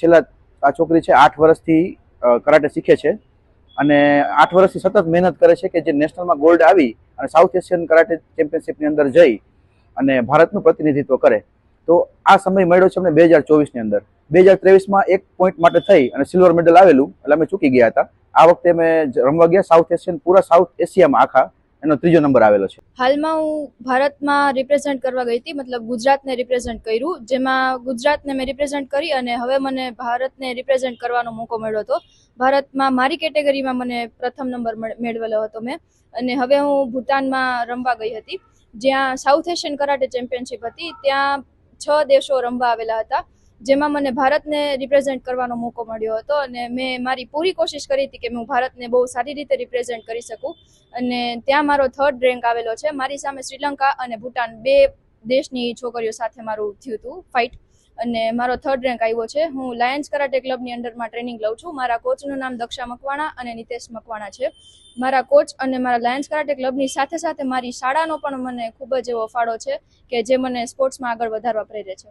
છેલ્લા આ છોકરી છે 8 વર્ષથી કરાટે શીખે છે અને 8 વર્ષથી સતત મહેનત કરે છે કે જે નેશનલમાં ગોલ્ડ આવી અને સાઉથ એશિયન કરાટે ચેમ્પિયનશિપની અંદર જઈ અને ભારતનું પ્રતિનિધિત્વ કરે. તો આ સમય મળ્યો છે અમને 2024ની અંદર. 2023માં એક પોઈન્ટ માટે થઈ અને સિલ્વર મેડલ આવેલું એટલે અમે ચૂકી ગયા હતા. આ વખતે અમે રમવા ગયા સાઉથ એશિયન, પૂરા સાઉથ એશિયામાં આખા એનો 3જો નંબર આવેલો છે. હાલમાં હું ભારતમાં રિપ્રેઝેન્ટ કરવા ગઈ હતી, મતલબ ગુજરાતને રિપ્રેઝેન્ટ કર્યું, જેમાં ગુજરાતને મેં રિપ્રેઝેન્ટ કરી અને હવે મને ભારતને રિપ્રેઝેન્ટ કરવાનો મોકો મળ્યો હતો. ભારતમાં મારી કેટેગરીમાં મને પ્રથમ નંબર મેળવેલો હતો મેં. અને હવે હું ભૂટાનમાં રમવા ગઈ હતી, જ્યાં સાઉથ એશિયન કરાટે ચેમ્પિયનશિપ હતી. ત્યાં 6 દેશો રમવા આવેલા હતા, જેમાં મને ભારતને રિપ્રેઝેન્ટ કરવાનો મોકો મળ્યો હતો અને મેં મારી પૂરી કોશિશ કરી હતી કે હું ભારતને બહુ સારી રીતે રિપ્રેઝેન્ટ કરી શકું. અને ત્યાં મારો 3rd રેન્ક આવેલો છે. મારી સામે શ્રીલંકા અને ભૂટાન 2 દેશની છોકરીઓ સાથે મારું થયું હતું ફાઇટ અને મારો 3rd રેન્ક આવ્યો છે. હું લાયન્સ કરાટે ક્લબની અંડરમાં ટ્રેનિંગ લઉં છું. મારા કોચનું નામ દક્ષા મકવાણા અને નિતેશ મકવાણા છે. મારા કોચ અને મારા લાયન્સ કરાટે ક્લબની સાથે સાથે મારી શાળાનો પણ મને ખૂબ જ એવો ફાળો છે કે જે મને સ્પોર્ટ્સમાં આગળ વધારવા પ્રેરે છે.